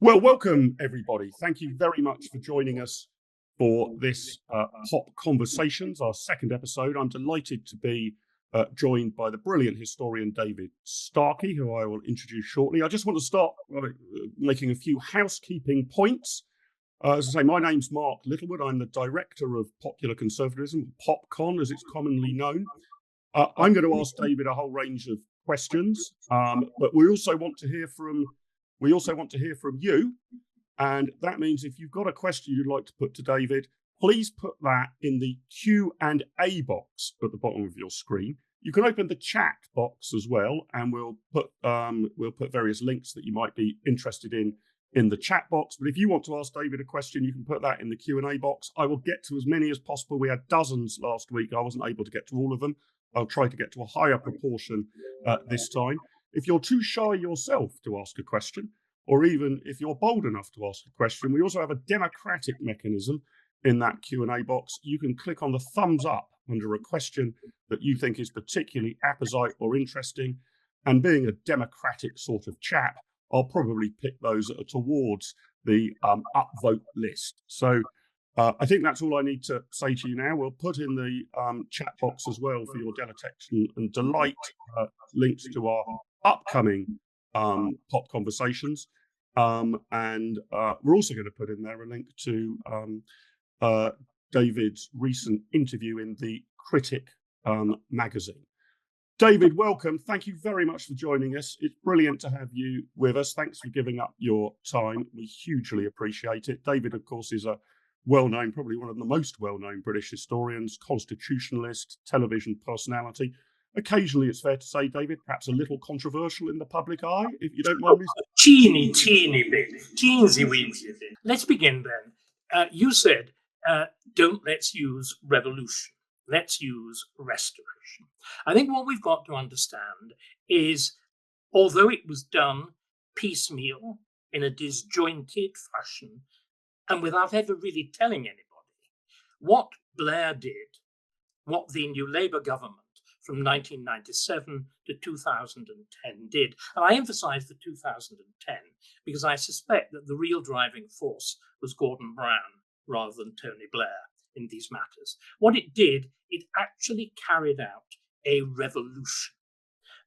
Well, welcome everybody. Thank you very much for joining us for this Pop Conversations, our second episode. I'm delighted to be joined by the brilliant historian David Starkey, who I will introduce shortly. I just want to start by making a few housekeeping points. As I say, my name's Mark Littlewood. I'm the director of popular conservatism, PopCon as it's commonly known. I'm going to ask David a whole range of questions, but we also want to hear from you. And that means if you've got a question you'd like to put to David, please put that in the Q&A box at the bottom of your screen. You can open the chat box as well, and we'll put various links that you might be interested in the chat box. But if you want to ask David a question, you can put that in the Q&A box. I will get to as many as possible. We had dozens last week. I wasn't able to get to all of them. I'll try to get to a higher proportion this time. If you're too shy yourself to ask a question, or even if you're bold enough to ask a question, we also have a democratic mechanism in that Q&A box. You can click on the thumbs up under a question that you think is particularly apposite or interesting. And being a democratic sort of chap, I'll probably pick those that are towards the upvote list. So I think that's all I need to say to you now. We'll put in the chat box as well for your delectation and delight links to our upcoming Pop Conversations. And we're also going to put in there a link to David's recent interview in the Critic magazine. David, welcome. Thank you very much for joining us. It's brilliant to have you with us. Thanks for giving up your time. We hugely appreciate it. David, of course, is a well-known, probably one of the most well-known British historians, constitutionalist, television personality. Occasionally, it's fair to say, David, perhaps a little controversial in the public eye, if you don't mind me. Teeny bit. Teensy-weensy bit. Let's begin then. You said, don't let's use revolution. Let's use restoration. I think what we've got to understand is, although it was done piecemeal in a disjointed fashion, and without ever really telling anybody, what Blair did, what the New Labour government from 1997 to 2010 did, and I emphasize the 2010 because I suspect that the real driving force was Gordon Brown rather than Tony Blair in these matters. What it did, it actually carried out a revolution.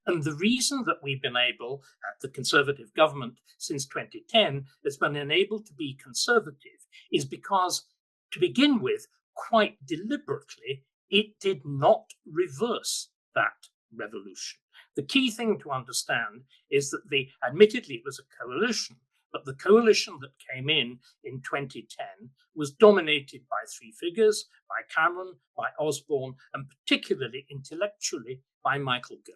And the reason that we've been able, the Conservative government since 2010 has been enabled to be conservative is because, to begin with, quite deliberately, it did not reverse that revolution. The key thing to understand is that admittedly it was a coalition, but the coalition that came in 2010 was dominated by three figures, by Cameron, by Osborne, and particularly intellectually by Michael Gove.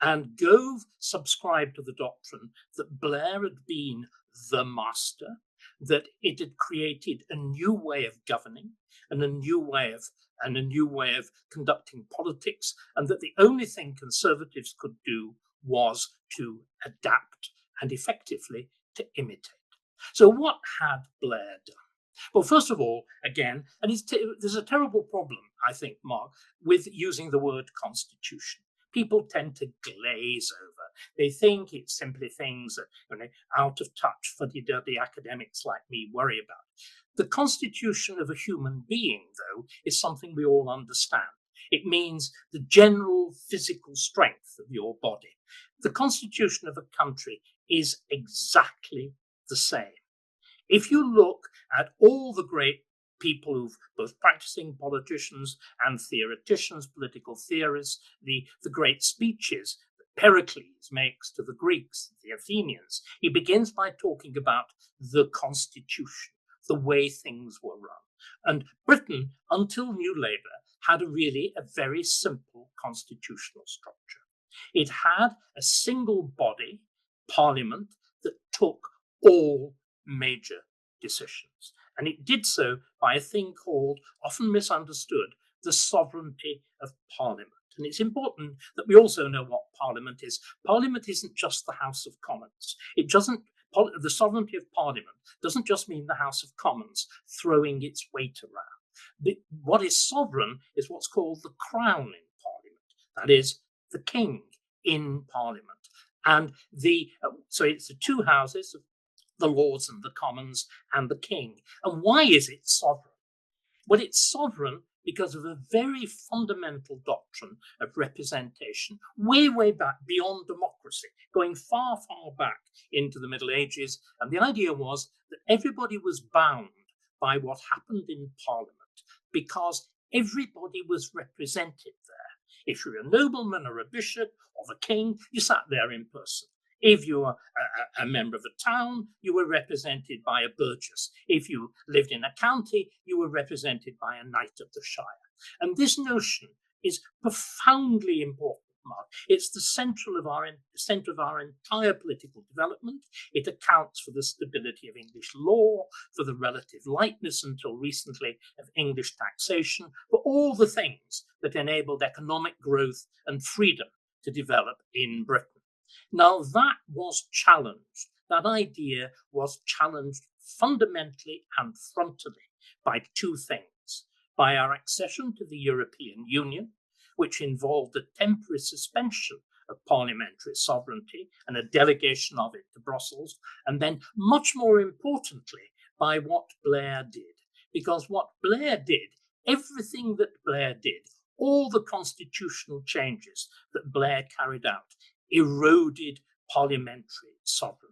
And Gove subscribed to the doctrine that Blair had been the master, that it had created a new way of governing and a new way of conducting politics, and that the only thing Conservatives could do was to adapt and effectively to imitate. So what had Blair done? Well, first of all, again, and there's a terrible problem, I think, Mark, with using the word constitution. People tend to glaze over. They think it's simply things that out of touch, fuddy-duddy academics like me worry about. The constitution of a human being, though, is something we all understand. It means the general physical strength of your body. The constitution of a country is exactly the same. If you look at all the great people who've both practicing politicians and theoreticians, political theorists, the great speeches that Pericles makes to the Greeks, the Athenians, he begins by talking about the constitution, the way things were run. And Britain, until New Labour, had a very simple constitutional structure. It had a single body, Parliament, that took all major decisions. And it did so by a thing called, often misunderstood, the sovereignty of Parliament. And it's important that we also know what Parliament is. Parliament isn't just the House of Commons. The sovereignty of Parliament doesn't just mean the House of Commons throwing its weight around. What is sovereign is what's called the Crown in Parliament. That is, the King in Parliament. And so it's the two houses of the Lords and the Commons and the King. And why is it sovereign? Well, it's sovereign because of a very fundamental doctrine of representation, way, way back beyond democracy, going far, far back into the Middle Ages. And the idea was that everybody was bound by what happened in Parliament because everybody was represented there. If you're a nobleman or a bishop or the king, you sat there in person. If you were a member of a town, you were represented by a burgess. If you lived in a county, you were represented by a knight of the shire. And this notion is profoundly important, Mark. It's the centre of our entire political development. It accounts for the stability of English law, for the relative lightness until recently of English taxation, for all the things that enabled economic growth and freedom to develop in Britain. Now, that was challenged. That idea was challenged fundamentally and frontally by two things. By our accession to the European Union, which involved a temporary suspension of parliamentary sovereignty and a delegation of it to Brussels, and then, much more importantly, by what Blair did. Because what Blair did, everything that Blair did, all the constitutional changes that Blair carried out, eroded parliamentary sovereignty.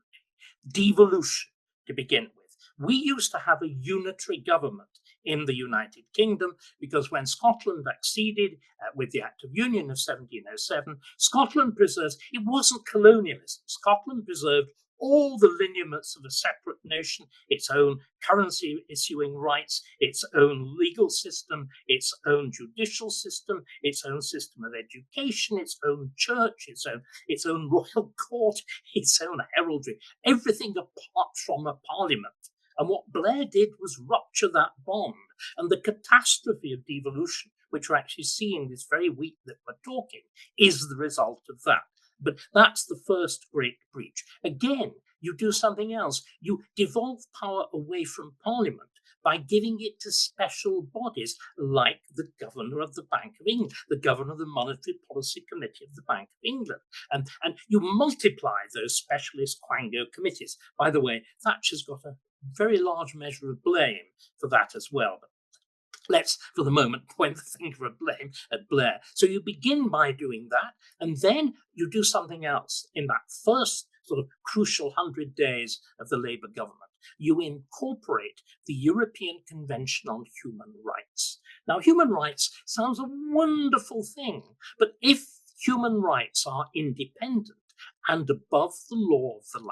Devolution, to begin with. We used to have a unitary government in the United Kingdom because when Scotland acceded with the Act of Union of 1707, Scotland preserves, it wasn't colonialism. Scotland preserved all the lineaments of a separate nation, its own currency issuing rights, its own legal system, its own judicial system, its own system of education, its own church, its own royal court, its own heraldry, everything apart from a parliament. And what Blair did was rupture that bond. And the catastrophe of devolution, which we're actually seeing this very week that we're talking, is the result of that. But that's the first great breach. Again, you do something else. You devolve power away from Parliament by giving it to special bodies like the Governor of the Bank of England, the Governor of the Monetary Policy Committee of the Bank of England. And you multiply those specialist quango committees. By the way, Thatcher's got a very large measure of blame for that as well. But let's, for the moment, point the finger of blame at Blair. So you begin by doing that, and then you do something else in that first sort of crucial 100 days of the Labour government. You incorporate the European Convention on Human Rights. Now, human rights sounds a wonderful thing, but if human rights are independent and above the law of the land,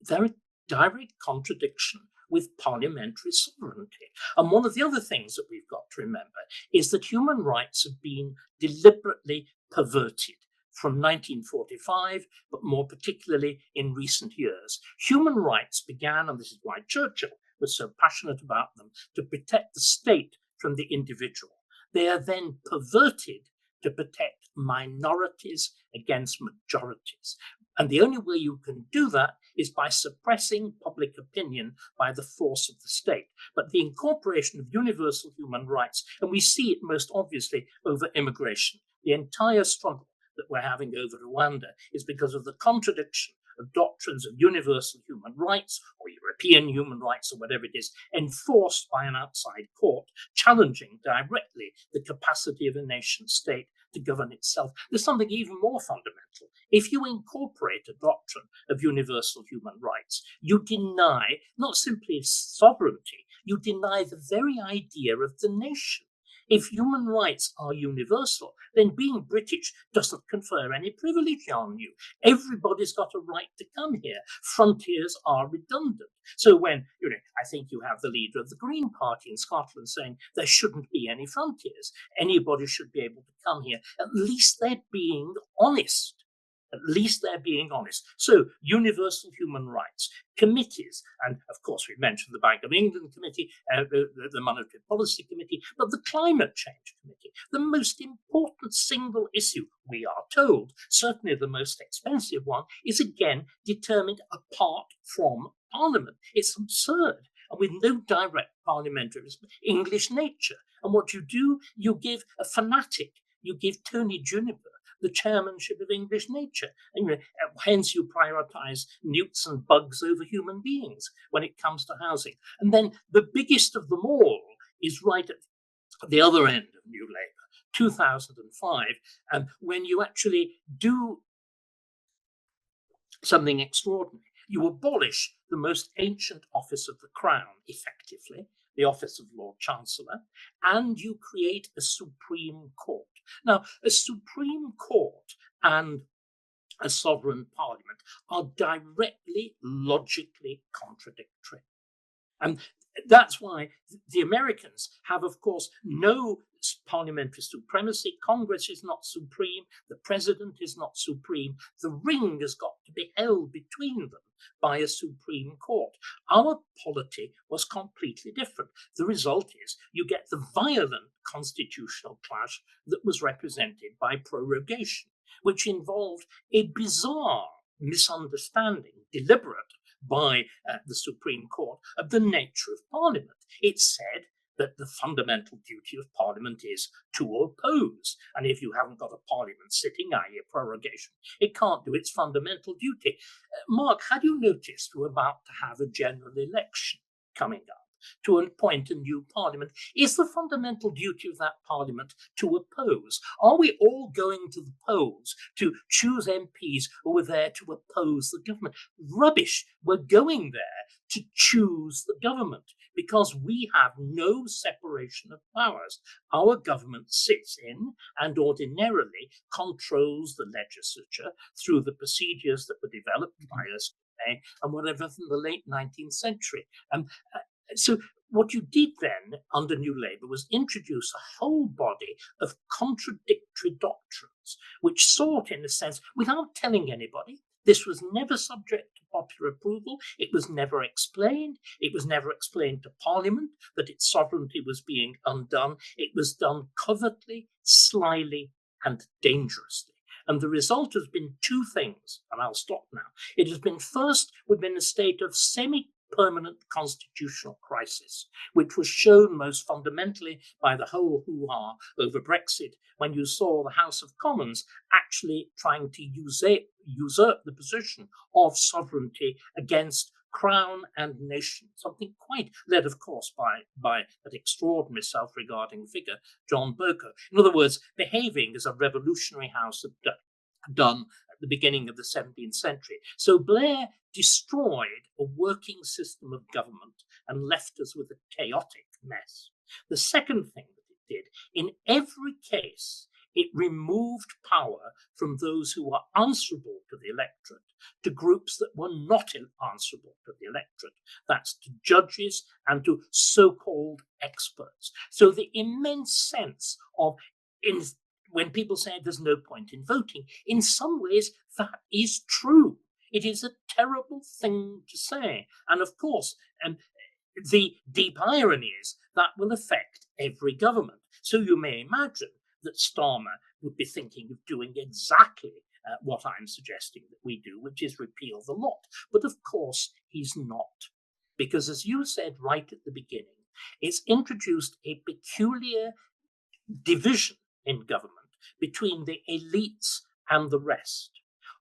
they're a direct contradiction with parliamentary sovereignty. And one of the other things that we've got to remember is that human rights have been deliberately perverted from 1945, but more particularly in recent years. Human rights began, and this is why Churchill was so passionate about them, to protect the state from the individual. They are then perverted to protect minorities against majorities. And the only way you can do that is by suppressing public opinion by the force of the state. But the incorporation of universal human rights, and we see it most obviously over immigration, the entire struggle that we're having over Rwanda is because of the contradiction of doctrines of universal human rights or European human rights or whatever it is, enforced by an outside court, challenging directly the capacity of a nation state to govern itself. There's something even more fundamental. If you incorporate a doctrine of universal human rights, you deny not simply sovereignty, you deny the very idea of the nation. If human rights are universal, then being British doesn't confer any privilege on you. Everybody's got a right to come here. Frontiers are redundant. So when, I think you have the leader of the Green Party in Scotland saying there shouldn't be any frontiers. Anybody should be able to come here. At least they're being honest. At least they're being honest. So, universal human rights, committees, and of course we mentioned the Bank of England Committee, the Monetary Policy Committee, but the Climate Change Committee, the most important single issue, we are told, certainly the most expensive one, is again determined apart from Parliament. It's absurd, and with no direct parliamentarism, English nature. And what you do, you give a fanatic, you give Tony Juniper, the chairmanship of English nature. And, hence you prioritize newts and bugs over human beings when it comes to housing. And then the biggest of them all is right at the other end of New Labour, 2005, when you actually do something extraordinary. You abolish the most ancient office of the Crown, effectively, the office of Lord Chancellor, and you create a Supreme Court. Now, a Supreme Court and a sovereign parliament are directly, logically contradictory. And that's why the Americans have, of course, no parliamentary supremacy. Congress is not supreme. The president is not supreme. The ring has got to be held between them by a Supreme Court. Our polity was completely different. The result is you get the violent constitutional clash that was represented by prorogation, which involved a bizarre misunderstanding, deliberate, by the Supreme Court of the nature of Parliament. It said that the fundamental duty of Parliament is to oppose. And if you haven't got a Parliament sitting, i.e. prorogation, it can't do its fundamental duty. Mark, had you noticed we're about to have a general election coming up to appoint a new Parliament? Is the fundamental duty of that Parliament to oppose? Are we all going to the polls to choose MPs who are there to oppose the government? Rubbish. We're going there to choose the government because we have no separation of powers. Our government sits in and ordinarily controls the legislature through the procedures that were developed by us and whatever from the late 19th century. So what you did then under New Labour was introduce a whole body of contradictory doctrines, which sought, in a sense, without telling anybody. This was never subject to popular approval. It was never explained. It was never explained to Parliament that its sovereignty was being undone. It was done covertly, slyly, and dangerously. And the result has been two things, and I'll stop now. It has been, first, we've been in a state of semi-permanent constitutional crisis, which was shown most fundamentally by the whole hoo-ha over Brexit, when you saw the House of Commons actually trying to usurp the position of sovereignty against Crown and nation, something quite led, of course, by that extraordinary self-regarding figure, John Bercow. In other words, behaving as a revolutionary house had done at the beginning of the 17th century. So Blair destroyed a working system of government and left us with a chaotic mess. The second thing that it did, in every case, it removed power from those who were answerable to the electorate to groups that were not answerable to the electorate. That's to judges and to so-called experts. So the immense sense of, when people say there's no point in voting, in some ways that is true. It is a terrible thing to say. And of course, the deep irony is that will affect every government. So you may imagine that Starmer would be thinking of doing exactly what I'm suggesting that we do, which is repeal the lot. But of course, he's not. Because as you said right at the beginning, it's introduced a peculiar division in government between the elites and the rest.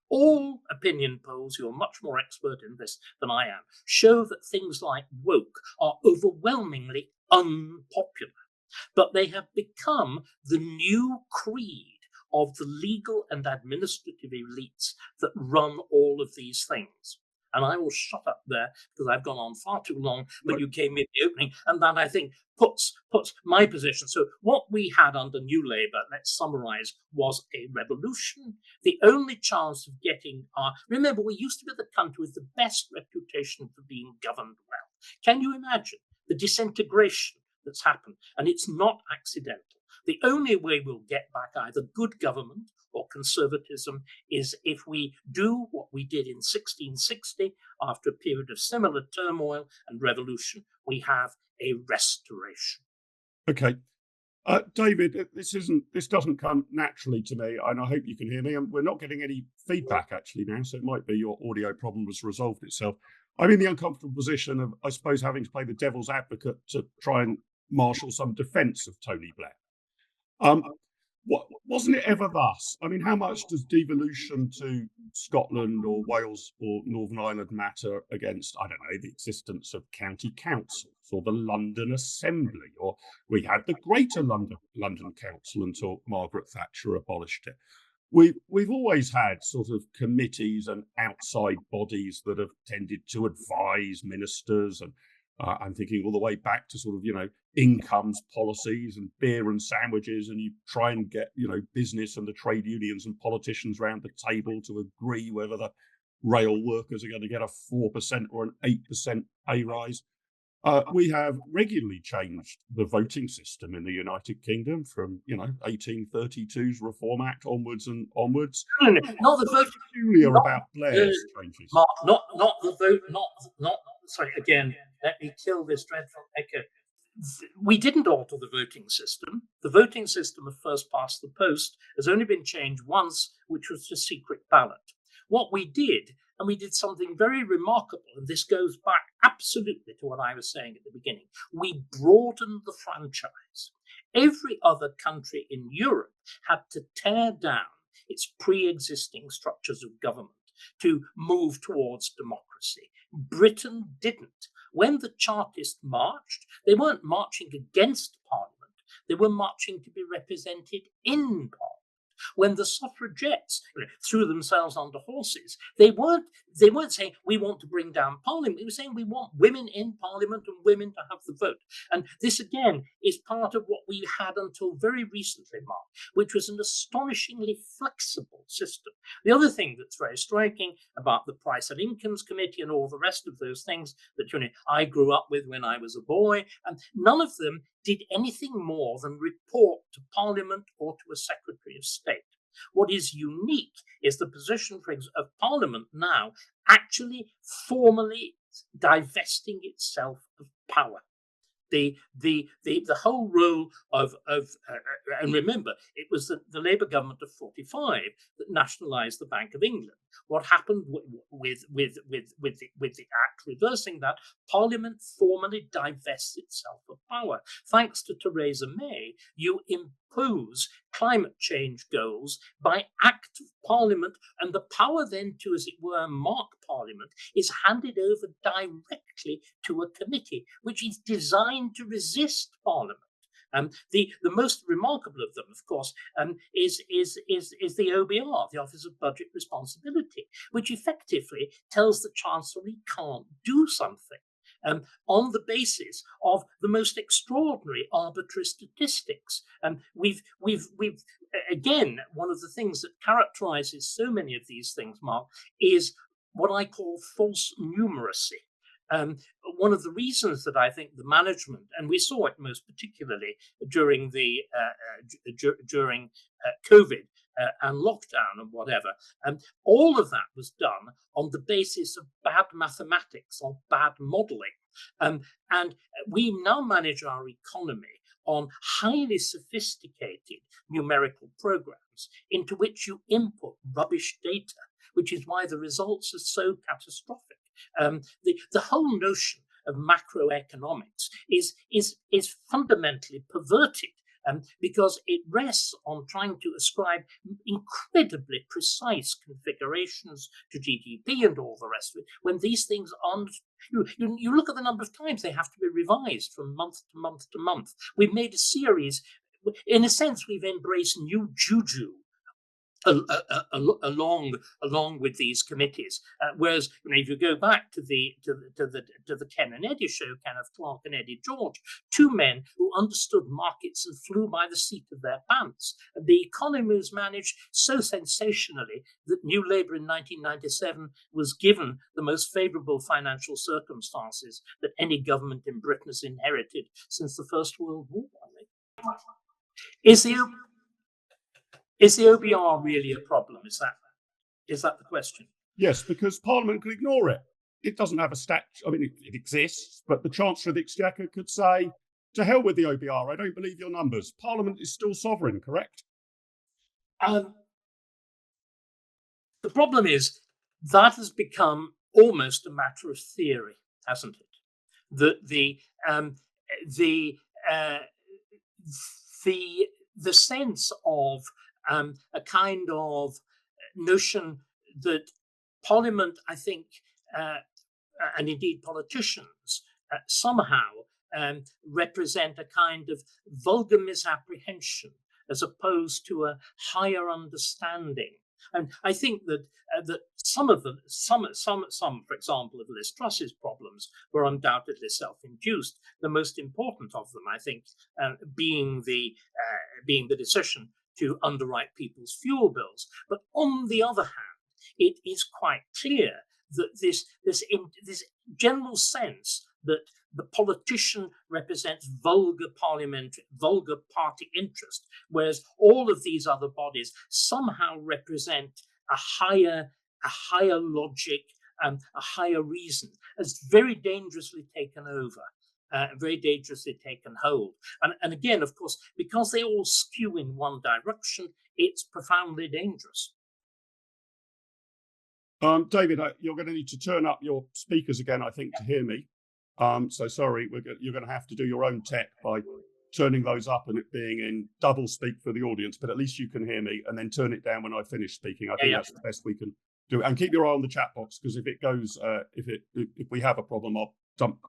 All opinion polls, you're much more expert in this than I am, show that things like woke are overwhelmingly unpopular. But they have become the new creed of the legal and administrative elites that run all of these things. And I will shut up there because I've gone on far too long, but you gave me the opening, and that, I think, puts my position. So what we had under New Labour, let's summarise, was a revolution. The only chance of getting remember, we used to be the country with the best reputation for being governed well. Can you imagine the disintegration that's happened? And it's not accidental. The only way we'll get back either good government or conservatism is if we do what we did in 1660 after a period of similar turmoil and revolution. We have a restoration. Okay. David, this doesn't come naturally to me, and I hope you can hear me. And we're not getting any feedback actually now, so it might be your audio problem has resolved itself. I'm in the uncomfortable position of, I suppose, having to play the devil's advocate to try and marshal some defence of Tony Blair. wasn't it ever thus? I mean, how much does devolution to Scotland or Wales or Northern Ireland matter against, I don't know, the existence of county councils or the London Assembly? Or we had the Greater London Council until Margaret Thatcher abolished it. We've always had sort of committees and outside bodies that have tended to advise ministers, and I'm thinking all the way back to sort of, incomes policies and beer and sandwiches, and you try and get, business and the trade unions and politicians around the table to agree whether the rail workers are going to get a 4% or an 8% pay rise. We have regularly changed the voting system in the United Kingdom from, 1832's Reform Act onwards and onwards. No, not the vote. Peculiar about Blair's changes. Mark, not the vote. Not. Sorry. Again, let me kill this dreadful echo. We didn't alter the voting system. The voting system of first past the post has only been changed once, which was the secret ballot. What we did, and we did something very remarkable, and this goes back absolutely to what I was saying at the beginning, we broadened the franchise. Every other country in Europe had to tear down its pre-existing structures of government to move towards democracy. Britain didn't. When the Chartists marched, they weren't marching against Parliament, they were marching to be represented in Parliament. When the suffragettes threw themselves onto horses, they weren't saying we want to bring down Parliament. They were saying we want women in Parliament and women to have the vote. And this again is part of what we had until very recently, Mark, which was an astonishingly flexible system. The other thing that's very striking about the Price and Incomes Committee and all the rest of those things that I grew up with when I was a boy, and none of them did anything more than report to Parliament or to a Secretary of State. What is unique is the position of Parliament now actually formally divesting itself of power. The whole role of and remember, it was the Labour government of 45 that nationalised the Bank of England. What happened with the Act reversing that? Parliament formally divests itself of power. Thanks to Theresa May, you impose climate change goals by Act of Parliament, and the power then to, as it were, mark Parliament is handed over directly to a committee, which is designed to resist Parliament. The most remarkable of them, of course, is the OBR, the Office of Budget Responsibility, which effectively tells the Chancellor he can't do something on the basis of the most extraordinary arbitrary statistics. We've again, one of the things that characterises so many of these things, Mark, is what I call false numeracy. One of the reasons that I think the management, and we saw it most particularly during COVID and lockdown and whatever, all of that was done on the basis of bad mathematics or bad modelling. And we now manage our economy on highly sophisticated numerical programs into which you input rubbish data, which is why the results are so catastrophic. The whole notion of macroeconomics is fundamentally perverted because it rests on trying to ascribe incredibly precise configurations to GDP and all the rest of it, when these things aren't true. You look at the number of times they have to be revised from month to month to month. We've made a series, in a sense, we've embraced new juju along with these committees, whereas if you go back to the Ken and Eddie show, Kenneth Clark and Eddie George, two men who understood markets and flew by the seat of their pants. And the economy was managed so sensationally that New Labour in 1997 was given the most favourable financial circumstances that any government in Britain has inherited since the First World War. Is the OBR really a problem? Is that the question? Yes, because Parliament could ignore it. It doesn't have a statute. I mean, it exists, but the Chancellor of the Exchequer could say, to hell with the OBR, I don't believe your numbers. Parliament is still sovereign, correct? The problem is that has become almost a matter of theory, hasn't it? the sense of a kind of notion that Parliament, I think, and indeed politicians, somehow represent a kind of vulgar misapprehension as opposed to a higher understanding. And I think that some of them, some, for example, of Liz Truss's problems were undoubtedly self-induced. The most important of them, I think, being the decision to underwrite people's fuel bills. But on the other hand, it is quite clear that this general sense that the politician represents vulgar party interest, whereas all of these other bodies somehow represent a higher logic, a higher reason, has very dangerously taken over. Very dangerously taken hold. And again, of course, because they all skew in one direction, it's profoundly dangerous. David, you're going to need to turn up your speakers again, I think, to hear me. So sorry, you're going to have to do your own tech by turning those up and it being in double speak for the audience, but at least you can hear me, and then turn it down when I finish speaking. I think that's the best we can do. And keep your eye on the chat box, because if it goes, if we have a problem, I'll dump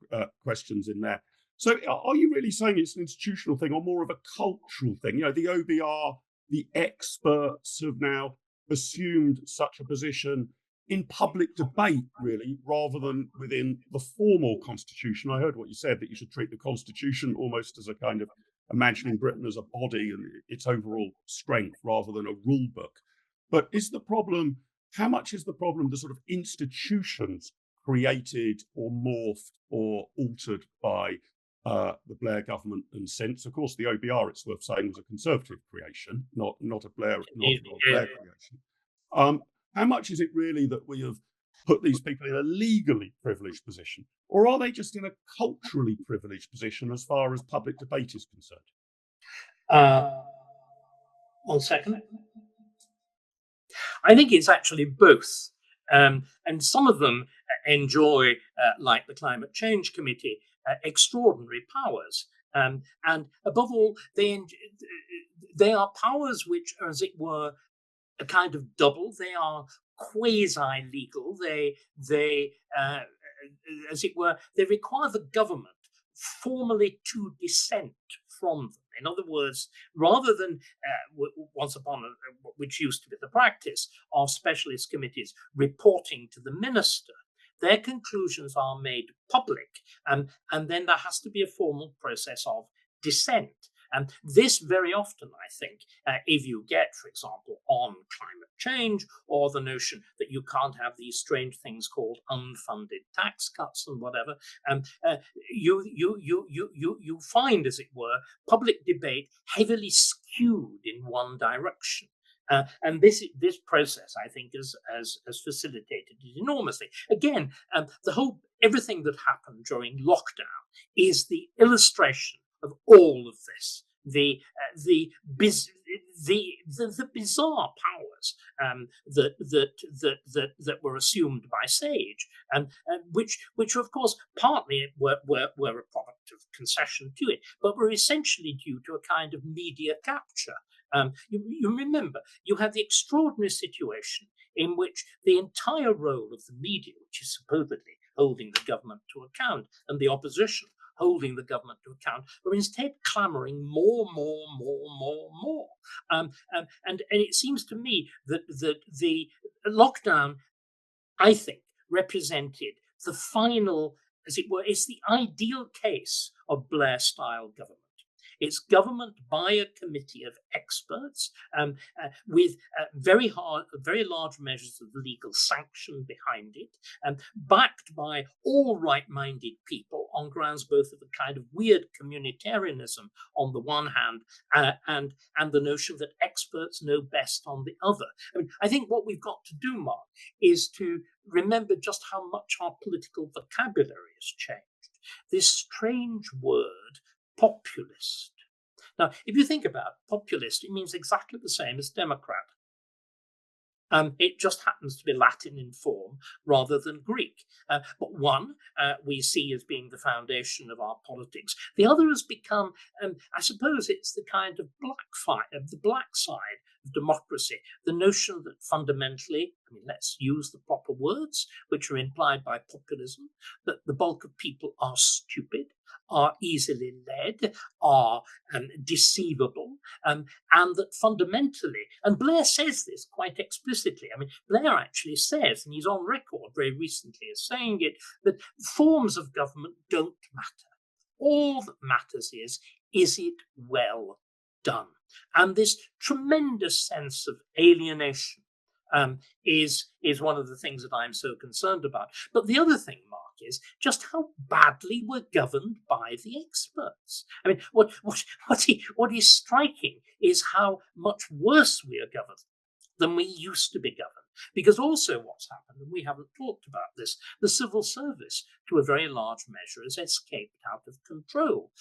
questions in there. So are you really saying it's an institutional thing or more of a cultural thing? You know, the OBR, the experts have now assumed such a position in public debate, really, rather than within the formal constitution. I heard what you said, that you should treat the constitution almost as a kind of imagining Britain as a body and its overall strength rather than a rule book. But is the problem, how much is the problem the sort of institutions created or morphed or altered by the Blair government and since? Of course, the OBR, it's worth saying, was a Conservative creation, not a Blair creation. How much is it really that we have put these people in a legally privileged position, or are they just in a culturally privileged position as far as public debate is concerned? 1 second. I think it's actually both. And some of them enjoy, like the Climate Change Committee, extraordinary powers. And above all, they are powers which are, as it were, a kind of double. They are quasi-legal. They as it were, they require the government formally to dissent from them. In other words, rather than once upon which used to be the practice of specialist committees reporting to the minister, their conclusions are made public, and then there has to be a formal process of dissent. And this very often, I think, if you get, for example, on climate change, or the notion that you can't have these strange things called unfunded tax cuts and whatever, you find, as it were, public debate heavily skewed in one direction. And this process, I think, has facilitated it enormously. Again, everything that happened during lockdown is the illustration of all of this. The bizarre powers that were assumed by Sage, and which of course partly were a product of concession to it, but were essentially due to a kind of media capture. You remember, you had the extraordinary situation in which the entire role of the media, which is supposedly holding the government to account, and the opposition holding the government to account, were instead clamoring more. And it seems to me that the lockdown, I think, represented the final, as it were, it's the ideal case of Blair-style government. It's government by a committee of experts, with very large measures of legal sanction behind it, backed by all right-minded people on grounds both of a kind of weird communitarianism on the one hand, and the notion that experts know best on the other. I mean, I think what we've got to do, Mark, is to remember just how much our political vocabulary has changed. This strange word, populist. Now, if you think about populist, it means exactly the same as Democrat. It just happens to be Latin in form rather than Greek. But one we see as being the foundation of our politics. The other has become, I suppose, it's the kind of the black side of democracy. The notion that fundamentally, I mean, let's use the proper words, which are implied by populism, that the bulk of people are stupid, are easily led, are deceivable, and that fundamentally, and Blair says this quite explicitly. I mean, Blair actually says, and he's on record very recently as saying it, that forms of government don't matter. All that matters is it well done? And this tremendous sense of alienation is one of the things that I'm so concerned about. But the other thing, Mark, is just how badly we're governed by the experts. I mean, what is striking is how much worse we are governed than we used to be governed. Because also what's happened, and we haven't talked about this, the civil service, to a very large measure, has escaped out of control.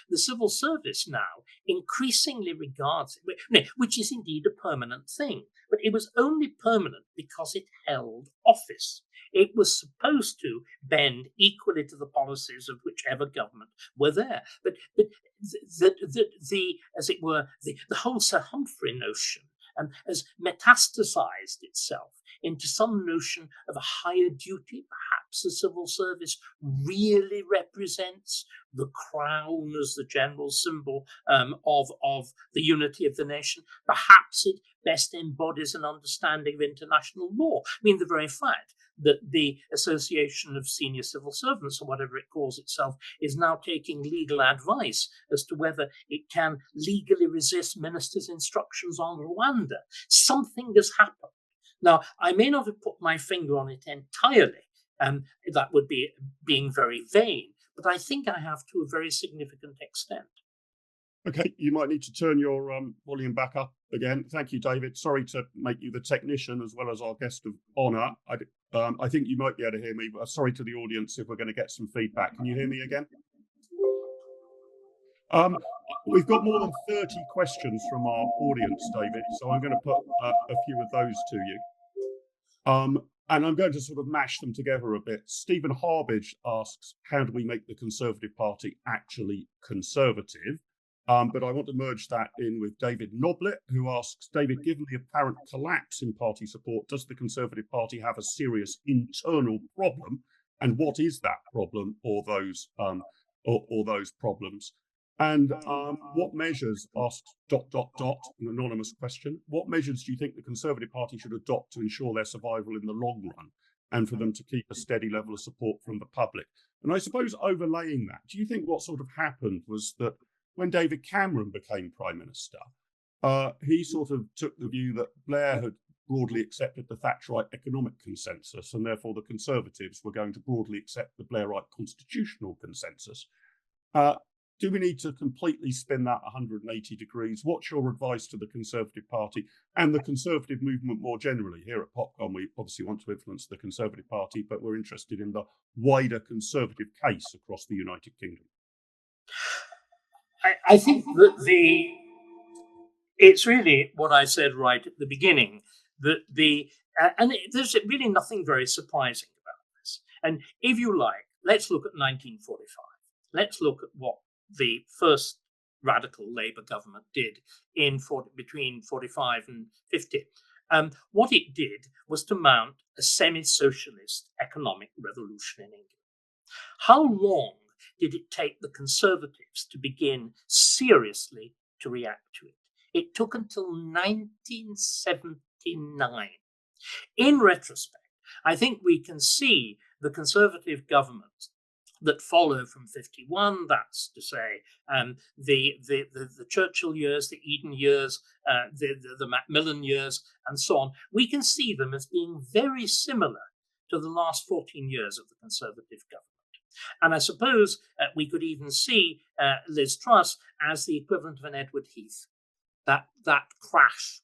The civil service now increasingly regards it, which is indeed a permanent thing, but it was only permanent because it held office. It was supposed to bend equally to the policies of whichever government were there. But as it were, the whole Sir Humphrey notion has metastasized itself into some notion of a higher duty. Perhaps the civil service really represents the crown as the general symbol of the unity of the nation. Perhaps it best embodies an understanding of international law. I mean, the very fact that the Association of Senior Civil Servants, or whatever it calls itself, is now taking legal advice as to whether it can legally resist ministers' instructions on Rwanda. Something has happened. Now, I may not have put my finger on it entirely, that would be being very vain, but I think I have to a very significant extent. Okay, you might need to turn your volume back up again. Thank you, David. Sorry to make you the technician as well as our guest of honour. I think you might be able to hear me, but sorry to the audience if we're going to get some feedback. Can you hear me again? We've got more than 30 questions from our audience, David, so I'm going to put a few of those to you. And I'm going to sort of mash them together a bit. Stephen Harbidge asks, how do we make the Conservative Party actually conservative? But I want to merge that in with David Noblet, who asks, David, given the apparent collapse in party support, does the Conservative Party have a serious internal problem? And what is that problem or those problems? And what measures, asks ... an anonymous question, what measures do you think the Conservative Party should adopt to ensure their survival in the long run and for them to keep a steady level of support from the public? And I suppose overlaying that, do you think what sort of happened was that when David Cameron became Prime Minister, he sort of took the view that Blair had broadly accepted the Thatcherite economic consensus, and therefore the Conservatives were going to broadly accept the Blairite constitutional consensus. Do we need to completely spin that 180 degrees? What's your advice to the Conservative Party and the Conservative movement more generally? Here at PopCon, we obviously want to influence the Conservative Party, but we're interested in the wider Conservative case across the United Kingdom. I think that it's really what I said right at the beginning, that there's really nothing very surprising about this. And if you like, let's look at 1945. Let's look at what the first radical Labour government did between 45 and 50. What it did was to mount a semi-socialist economic revolution in England. How long did it take the Conservatives to begin seriously to react to it? It took until 1979. In retrospect, I think we can see the Conservative government that followed from 51, that's to say, the Churchill years, the Eden years, the Macmillan years, and so on. We can see them as being very similar to the last 14 years of the Conservative government. And I suppose we could even see Liz Truss as the equivalent of an Edward Heath, that crash.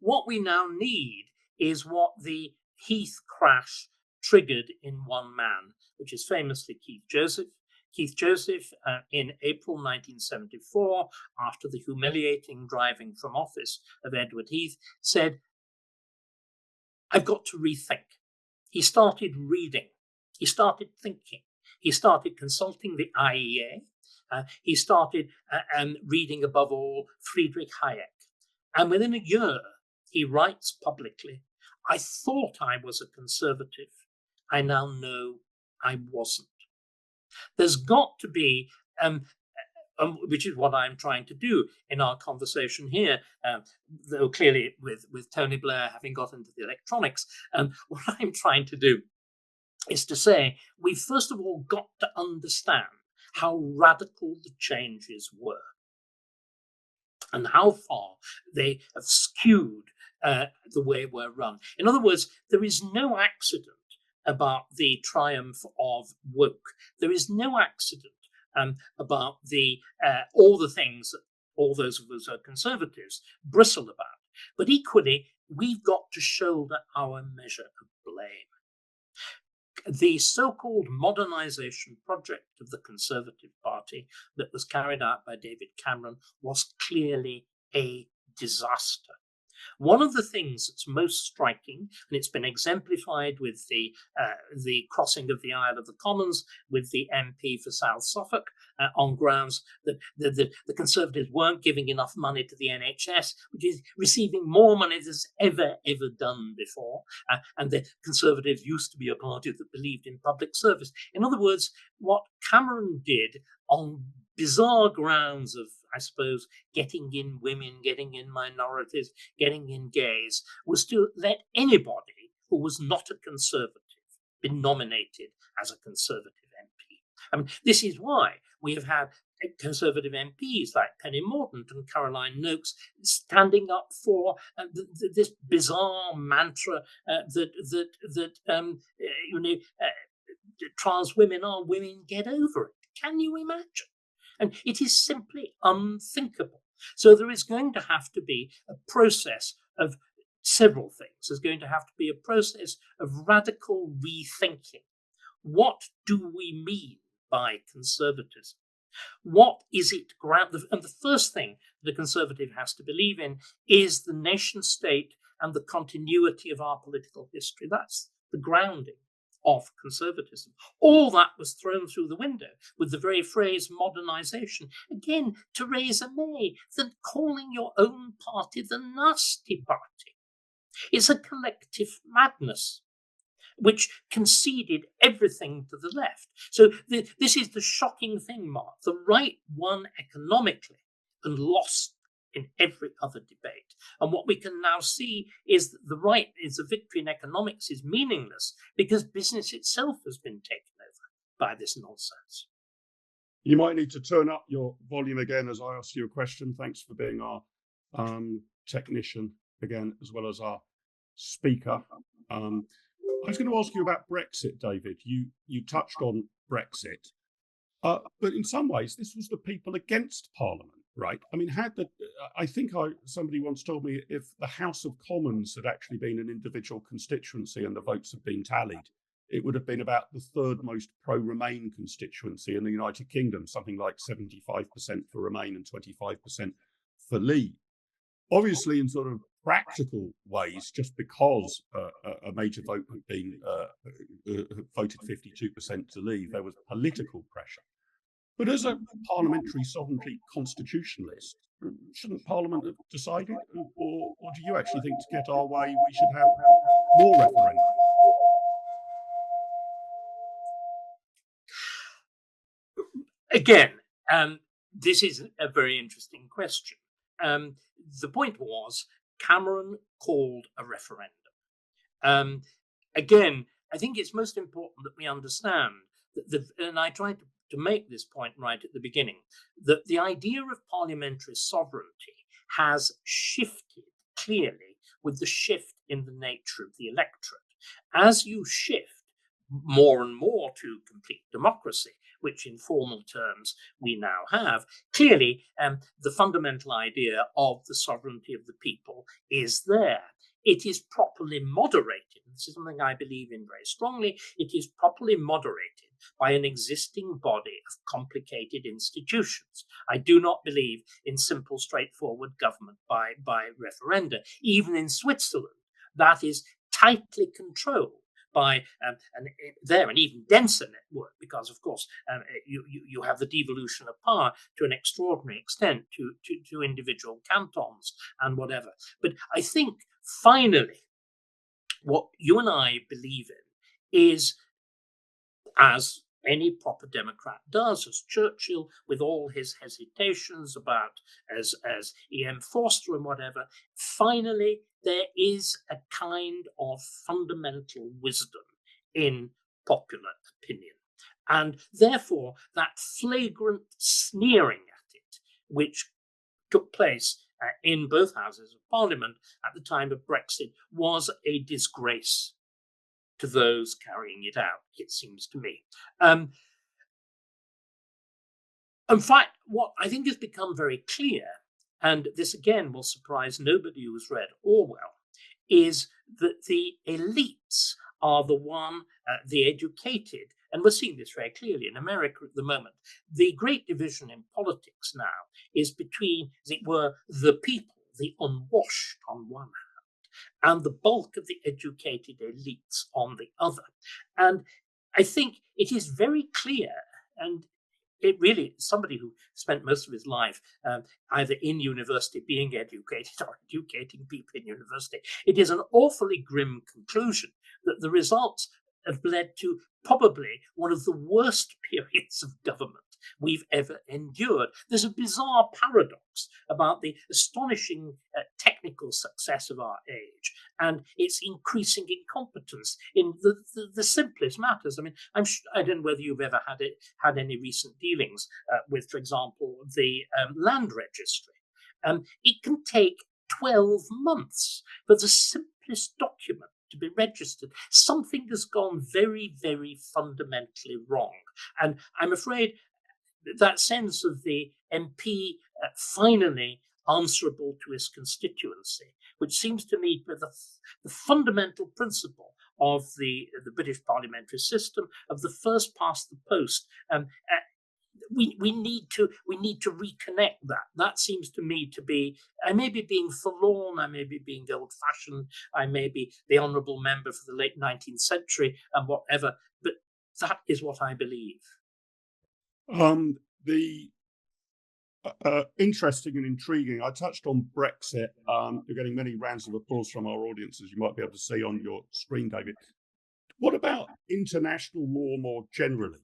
What we now need is what the Heath crash triggered in one man, which is famously Keith Joseph. Keith Joseph, in April 1974, after the humiliating driving from office of Edward Heath, said, I've got to rethink. He started reading. He started thinking. He started consulting the IEA. He started reading, above all, Friedrich Hayek. And within a year, he writes publicly, "I thought I was a conservative. I now know I wasn't." There's got to be, which is what I'm trying to do in our conversation here, though clearly with Tony Blair having got into the electronics, what I'm trying to do is to say we've first of all got to understand how radical the changes were and how far they have skewed the way we're run. In other words, there is no accident about the triumph of woke. There is no accident about all the things that all those of us who are conservatives bristle about. But equally, we've got to shoulder our measure of blame. The so-called modernization project of the Conservative Party that was carried out by David Cameron was clearly a disaster. One of the things that's most striking, and it's been exemplified with the crossing of the Isle of the Commons with the MP for South Suffolk on grounds that the Conservatives weren't giving enough money to the NHS, which is receiving more money than it's ever done before. And the Conservatives used to be a party that believed in public service. In other words, what Cameron did on bizarre grounds of, I suppose, getting in women, getting in minorities, getting in gays, was to let anybody who was not a Conservative be nominated as a Conservative MP. I mean, this is why we have had Conservative MPs like Penny Mordaunt and Caroline Noakes standing up for this bizarre mantra that trans women are women, get over it. Can you imagine? And it is simply unthinkable. So there is going to have to be a process of several things. There's going to have to be a process of radical rethinking. What do we mean by conservatism? What is it? And the first thing the Conservative has to believe in is the nation state and the continuity of our political history. That's the grounding of conservatism. All that was thrown through the window with the very phrase modernization. Again, Theresa May, than calling your own party the nasty party. It's a collective madness which conceded everything to the left. So this is the shocking thing, Mark. The right won economically and lost in every other debate. And what we can now see is that the right is a victory in economics is meaningless because business itself has been taken over by this nonsense. You might need to turn up your volume again as I ask you a question. Thanks for being our technician again, as well as our speaker. I was going to ask you about Brexit, David. You touched on Brexit, but in some ways, this was the people against Parliament, right? I mean, somebody once told me if the House of Commons had actually been an individual constituency and the votes had been tallied, it would have been about the third most pro-Remain constituency in the United Kingdom, something like 75% for Remain and 25% for Leave. Obviously, in sort of practical ways, just because a major vote had been voted 52% to leave, there was political pressure. But as a parliamentary sovereignty constitutionalist, shouldn't Parliament have decided? Or do you actually think to get our way, we should have more referenda? Again, this is a very interesting question. The point was, Cameron called a referendum. Again, I think it's most important that we understand that, and I tried to make this point right at the beginning, that the idea of parliamentary sovereignty has shifted clearly with the shift in the nature of the electorate. As you shift more and more to complete democracy, which in formal terms we now have, clearly the fundamental idea of the sovereignty of the people is there. It is properly moderated. This is something I believe in very strongly. It is properly moderated by an existing body of complicated institutions. I do not believe in simple, straightforward government by referenda. Even in Switzerland, that is tightly controlled by an even denser network, because of course you have the devolution of power to an extraordinary extent to individual cantons and whatever. But I think finally what you and I believe in is, as any proper democrat does, as Churchill, with all his hesitations about, as E.M. Forster and whatever, finally there is a kind of fundamental wisdom in popular opinion. And therefore, that flagrant sneering at it, which took place in both houses of Parliament at the time of Brexit, was a disgrace to those carrying it out, it seems to me. In fact, what I think has become very clear, and this again will surprise nobody who's read Orwell, is that the elites are the educated, and we're seeing this very clearly in America at the moment. The great division in politics now is between, as it were, the people, the unwashed on one hand, and the bulk of the educated elites on the other. And I think it is very clear, and it really, somebody who spent most of his life either in university being educated or educating people in university, it is an awfully grim conclusion that the results have led to probably one of the worst periods of government we've ever endured. There's a bizarre paradox about the astonishing technical success of our age and its increasing incompetence in the simplest matters. I mean, I don't know whether you've ever had any recent dealings with, for example, the land registry. It can take 12 months for the simplest document to be registered. Something has gone very, very fundamentally wrong. And I'm afraid that sense of the MP finally answerable to his constituency, which seems to me to be the fundamental principle of the British parliamentary system, of the first past the post. We need to reconnect that. That seems to me to be, I may be being forlorn, I may be being old-fashioned, I may be the honourable member for the late 19th century and whatever, but that is what I believe. The interesting and intriguing. I touched on Brexit. You're getting many rounds of applause from our audience, as you might be able to see on your screen, David. What about international law more generally?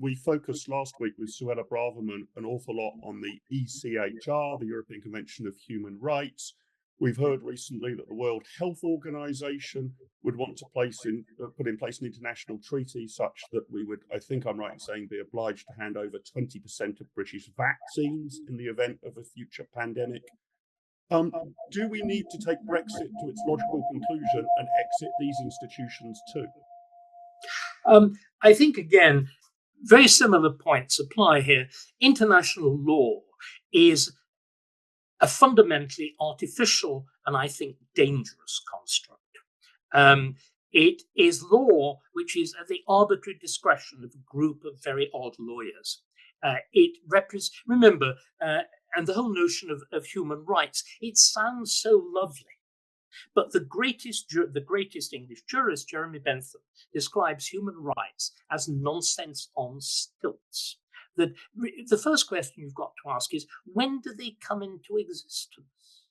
We focused last week with Suella Braverman an awful lot on the ECHR, the European Convention of Human Rights. We've heard recently that the World Health Organization would want to put in place an international treaty such that we would, I think I'm right in saying, be obliged to hand over 20% of British vaccines in the event of a future pandemic. Do we need to take Brexit to its logical conclusion and exit these institutions too? I think, again, very similar points apply here. International law is a fundamentally artificial and, I think, dangerous construct. It is law which is at the arbitrary discretion of a group of very odd lawyers. Remember, and the whole notion of human rights, it sounds so lovely. But the greatest English jurist, Jeremy Bentham, describes human rights as nonsense on stilts. That the first question you've got to ask is, when do they come into existence?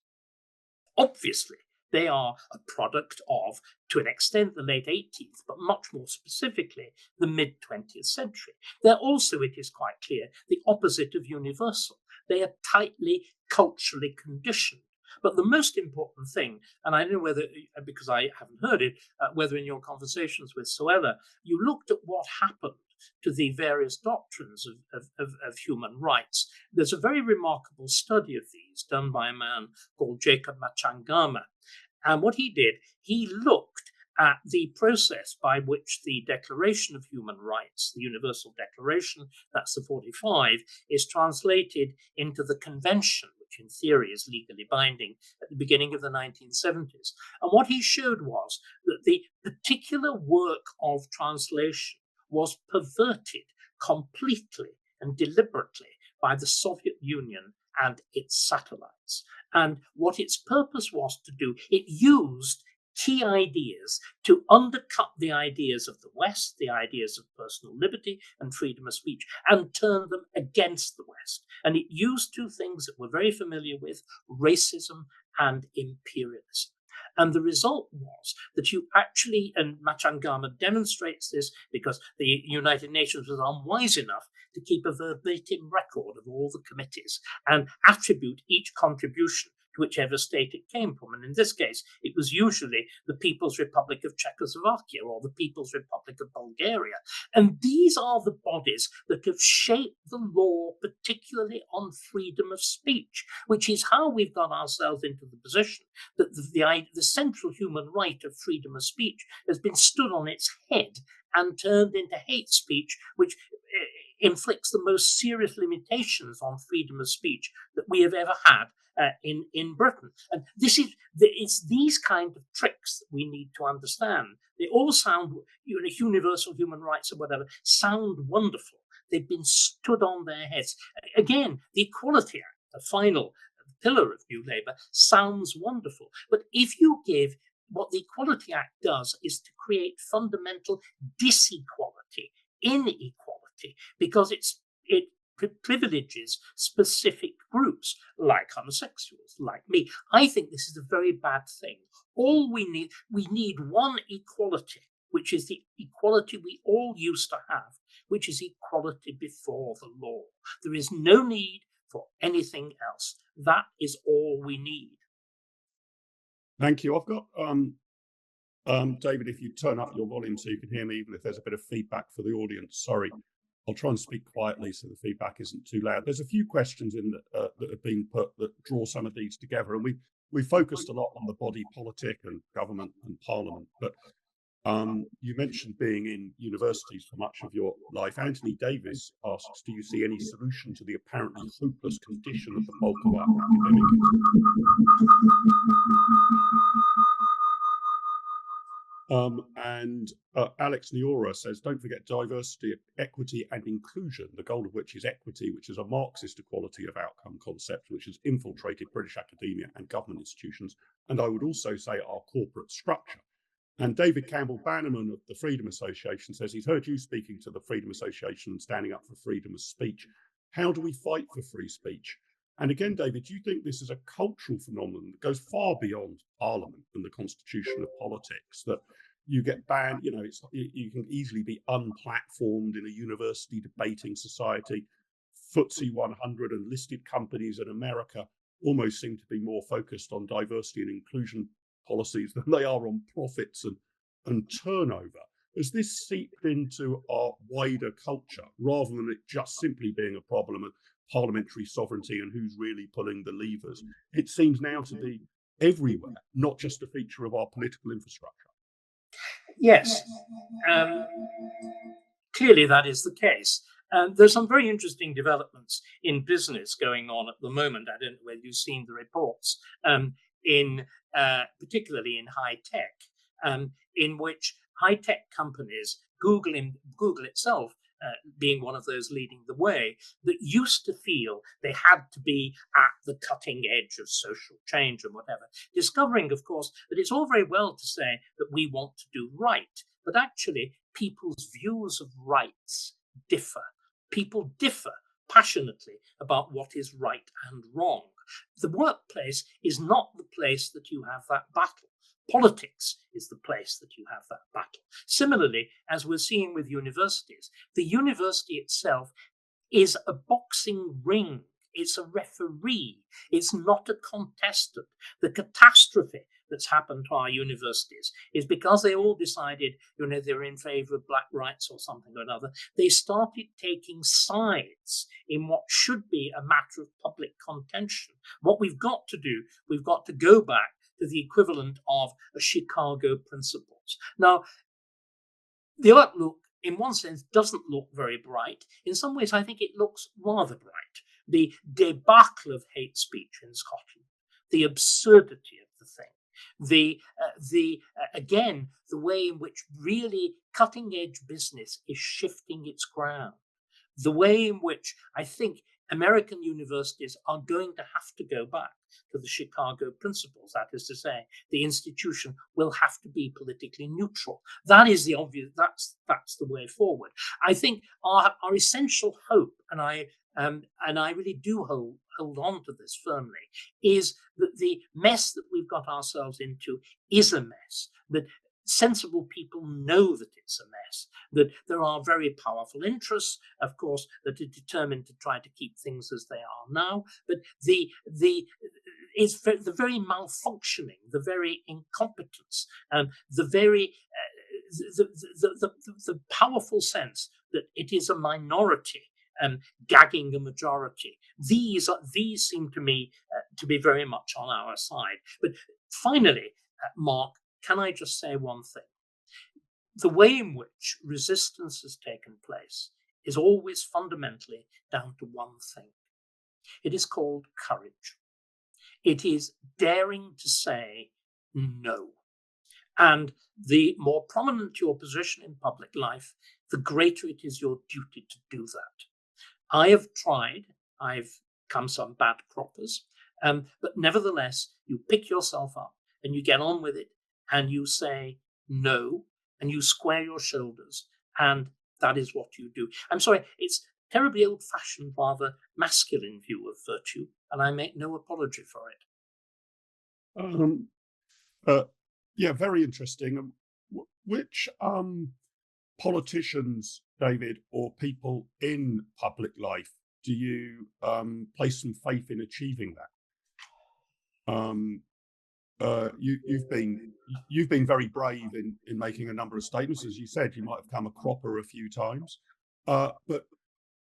Obviously, they are a product of, to an extent, the late 18th, but much more specifically, the mid-20th century. They're also, it is quite clear, the opposite of universal. They are tightly culturally conditioned. But the most important thing, and I don't know whether, because I haven't heard it, whether in your conversations with Suella, you looked at what happened to the various doctrines of human rights. There's a very remarkable study of these done by a man called Jacob Machangama. And what he did, he looked at the process by which the Declaration of Human Rights, the Universal Declaration, that's the 45, is translated into the Convention, which in theory is legally binding, at the beginning of the 1970s. And what he showed was that the particular work of translation was perverted completely and deliberately by the Soviet Union and its satellites. And what its purpose was to do, it used key ideas to undercut the ideas of the West, the ideas of personal liberty and freedom of speech, and turn them against the West. And it used two things that we're very familiar with: racism and imperialism. And the result was that you actually, and Machangama demonstrates this because the United Nations was unwise enough to keep a verbatim record of all the committees and attribute each contribution to whichever state it came from. And in this case, it was usually the People's Republic of Czechoslovakia or the People's Republic of Bulgaria. And these are the bodies that have shaped the law, particularly on freedom of speech, which is how we've got ourselves into the position that the central human right of freedom of speech has been stood on its head and turned into hate speech, which inflicts the most serious limitations on freedom of speech that we have ever had in Britain. And it's these kind of tricks that we need to understand. They all sound, universal human rights or whatever, sound wonderful. They've been stood on their heads. Again, the Equality Act, the final pillar of New Labour, sounds wonderful. But if you give, what the Equality Act does is to create fundamental disequality, inequality, because it privileges specific groups like homosexuals, like me. I think this is a very bad thing. All we need one equality, which is the equality we all used to have, which is equality before the law. There is no need for anything else. That is all we need. Thank you. I've got David, if you turn up your volume so you can hear me, even if there's a bit of feedback for the audience. Sorry, I'll try and speak quietly so the feedback isn't too loud. There's a few questions in that have been put that draw some of these together, and we focused a lot on the body politic and government and parliament. But you mentioned being in universities for much of your life. Anthony Davis asks, do you see any solution to the apparently hopeless condition of the bulk of our academic? Alex Niora says, don't forget diversity, equity and inclusion, the goal of which is equity, which is a Marxist equality of outcome concept, which has infiltrated British academia and government institutions, and I would also say our corporate structure. And David Campbell Bannerman of the Freedom Association says he's heard you speaking to the Freedom Association and standing up for freedom of speech. How do we fight for free speech? And again, David, do you think this is a cultural phenomenon that goes far beyond Parliament and the constitution of politics, that you get banned, you can easily be unplatformed in a university debating society? FTSE 100 and listed companies in America almost seem to be more focused on diversity and inclusion policies than they are on profits and turnover. Has this seeped into our wider culture rather than it just simply being a problem of parliamentary sovereignty and who's really pulling the levers? It seems now to be everywhere, not just a feature of our political infrastructure. Yes, clearly that is the case. There's some very interesting developments in business going on at the moment. I don't know whether you've seen the reports, particularly in high tech, in which high tech companies, Google itself being one of those leading the way, that used to feel they had to be at the cutting edge of social change and whatever, discovering, of course, that it's all very well to say that we want to do right, but actually people's views of rights differ. People differ passionately about what is right and wrong. The workplace is not the place that you have that battle. Politics is the place that you have that battle. Similarly, as we're seeing with universities, the university itself is a boxing ring. It's a referee. It's not a contestant. The catastrophe that's happened to our universities is because they all decided, they're in favor of black rights or something or another. They started taking sides in what should be a matter of public contention. What we've got to do, we've got to go back to the equivalent of a Chicago Principles. Now, the outlook, in one sense, doesn't look very bright. In some ways, I think it looks rather bright. The debacle of hate speech in Scotland, the absurdity of the thing, again, the way in which really cutting-edge business is shifting its ground, the way in which I think American universities are going to have to go back to the Chicago principles. That is to say, the institution will have to be politically neutral. That is the obvious. That's the way forward. I think our essential hope, and I really do hold on to this firmly, is that the mess that we've got ourselves into is a mess. That sensible people know that it's a mess, that there are very powerful interests, of course, that are determined to try to keep things as they are now, but the very malfunctioning, the very incompetence, the powerful sense that it is a minority gagging a majority. These seem to me to be very much on our side. But finally, Mark, can I just say one thing? The way in which resistance has taken place is always fundamentally down to one thing. It is called courage. It is daring to say no. And the more prominent your position in public life, the greater it is your duty to do that. I have tried, I've come some bad croppers, but nevertheless, you pick yourself up and you get on with it and you say no and you square your shoulders, and that is what you do. I'm sorry, it's terribly old-fashioned, rather masculine view of virtue, and I make no apology for it. Yeah, very interesting. Which politicians, David, or people in public life do you place some faith in achieving that? You've been very brave in making a number of statements. As you said, you might have come a cropper a few times, but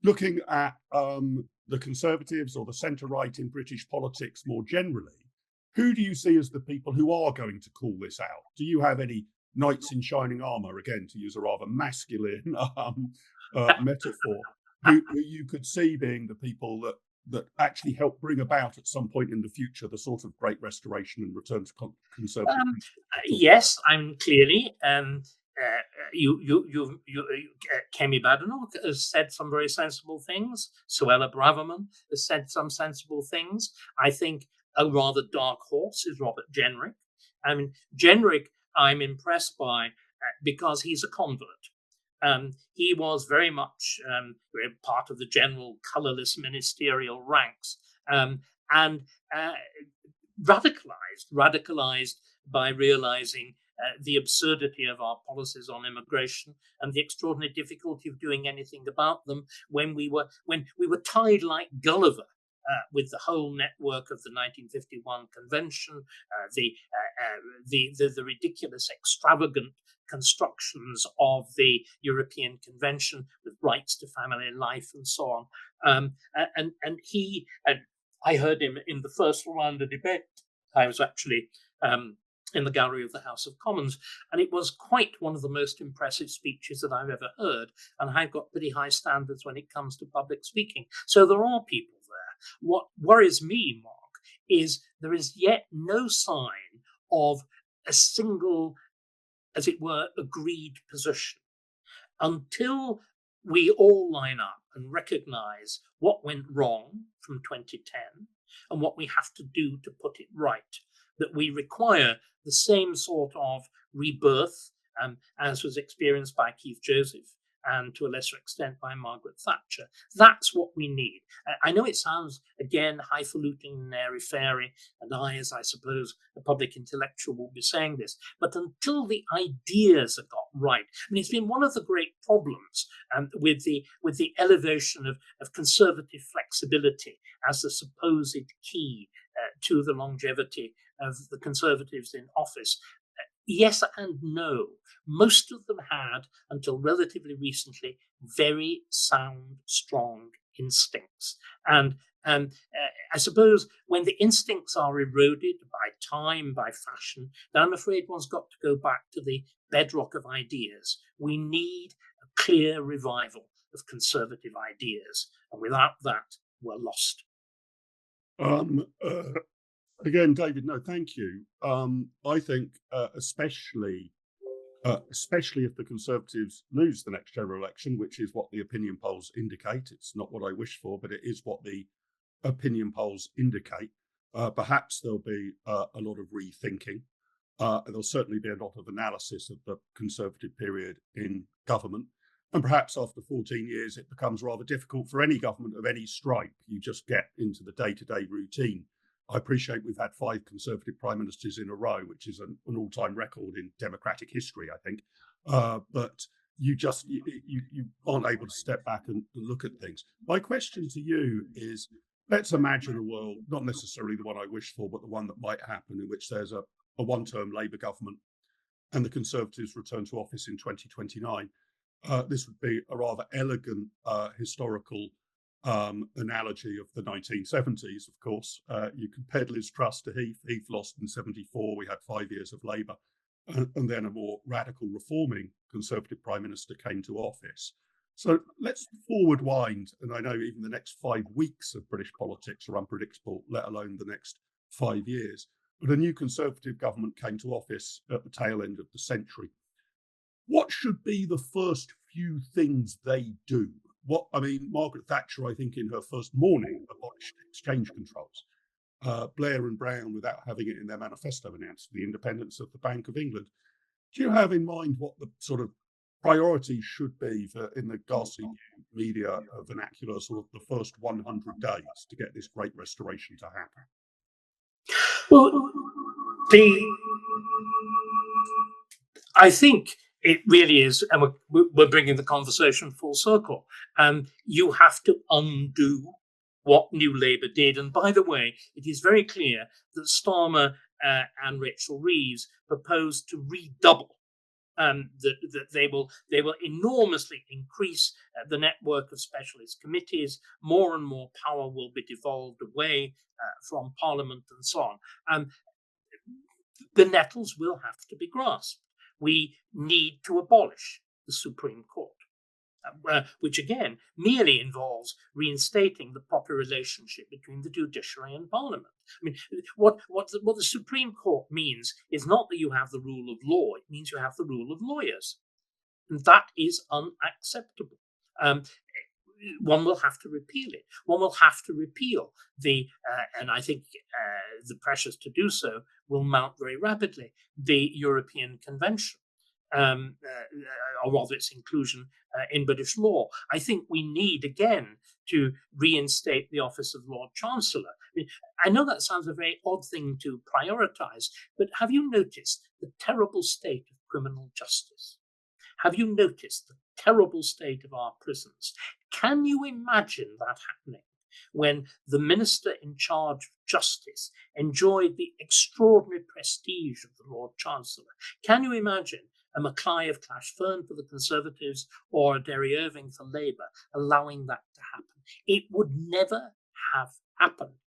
looking at the Conservatives or the centre-right in British politics more generally, who do you see as the people who are going to call this out? Do you have any knights in shining armour, again, to use a rather masculine metaphor, who you could see being the people that actually help bring about at some point in the future the sort of great restoration and return to conservative? Yes, I'm clearly. Kemi Badenoch has said some very sensible things. Suella Braverman has said some sensible things. I think a rather dark horse is Robert Jenrick. I mean, Jenrick, I'm impressed by because he's a convert. He was very much part of the general colourless ministerial ranks and radicalized by realizing the absurdity of our policies on immigration and the extraordinary difficulty of doing anything about them when we were tied like Gulliver with the whole network of the 1951 convention, the ridiculous, extravagant constructions of the European Convention with rights to family life and so on. And I heard him in the first Rwanda debate. I was actually in the gallery of the House of Commons, and it was quite one of the most impressive speeches that I've ever heard. And I've got pretty high standards when it comes to public speaking. So there are people there. What worries me, Mark, is there is yet no sign of a single, as it were, agreed position. Until we all line up and recognize what went wrong from 2010 and what we have to do to put it right, that we require the same sort of rebirth as was experienced by Keith Joseph and to a lesser extent by Margaret Thatcher. That's what we need. I know it sounds, again, highfalutin and airy-fairy, and as I suppose, a public intellectual will be saying this, but until the ideas are got right, I mean, it's been one of the great problems with the elevation of conservative flexibility as the supposed key to the longevity of the Conservatives in office. Yes and no. Most of them had, until relatively recently, very sound, strong instincts. And I suppose when the instincts are eroded by time, by fashion, then I'm afraid one's got to go back to the bedrock of ideas. We need a clear revival of conservative ideas. And without that, we're lost. Again, David, no, thank you. I think especially if the Conservatives lose the next general election, which is what the opinion polls indicate. It's not what I wish for, but it is what the opinion polls indicate. Perhaps there'll be a lot of rethinking. There'll certainly be a lot of analysis of the Conservative period in government. And perhaps after 14 years, it becomes rather difficult for any government of any stripe. You just get into the day-to-day routine. I appreciate we've had 5 Conservative prime ministers in a row, which is an all-time record in democratic history, I think. But you aren't able to step back and look at things. My question to you is, let's imagine a world, not necessarily the one I wish for, but the one that might happen, in which there's a one-term Labour government and the Conservatives return to office in 2029. This would be a rather elegant historical analogy of the 1970s, of course. You compared Liz Truss to Heath. Heath lost in 74. We had 5 years of Labour. And then a more radical reforming Conservative Prime Minister came to office. So let's forward wind. And I know even the next 5 weeks of British politics are unpredictable, let alone the next 5 years. But a new Conservative government came to office at the tail end of the century. What should be the first few things they do? Margaret Thatcher, I think in her first morning, abolished exchange controls. Blair and Brown, without having it in their manifesto, announced the independence of the Bank of England. Do you have in mind what the sort of priorities should be in the ghastly media vernacular, sort of the first 100 days to get this great restoration to happen? Well, I think it really is, and we're bringing the conversation full circle. You have to undo what New Labour did. And by the way, it is very clear that Starmer and Rachel Reeves proposed to redouble. That they will enormously increase the network of specialist committees. More and more power will be devolved away from Parliament and so on. The nettles will have to be grasped. We need to abolish the Supreme Court. Which again merely involves reinstating the proper relationship between the judiciary and Parliament. I mean, what the Supreme Court means is not that you have the rule of law; it means you have the rule of lawyers, and that is unacceptable. One will have to repeal it. One will have to repeal and I think the pressures to do so will mount very rapidly, the European Convention. Or rather its inclusion in British law. I think we need, again, to reinstate the office of Lord Chancellor. I know that sounds a very odd thing to prioritise, but have you noticed the terrible state of criminal justice? Have you noticed the terrible state of our prisons? Can you imagine that happening when the minister in charge of justice enjoyed the extraordinary prestige of the Lord Chancellor? Can you imagine a Mackay of Clashfern for the Conservatives or a Derry Irving for Labour allowing that to happen? It would never have happened.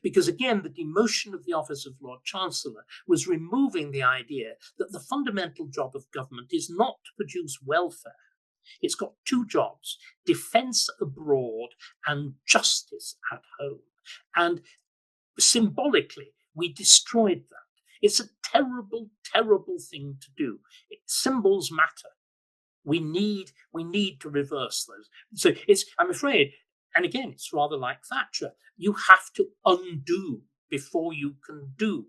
Because again, the demotion of the office of Lord Chancellor was removing the idea that the fundamental job of government is not to produce welfare. It's got 2 jobs: defence abroad and justice at home. And symbolically, we destroyed that. It's a terrible, terrible thing to do. Symbols matter. We need to reverse those. So I'm afraid, and again, it's rather like Thatcher. You have to undo before you can do.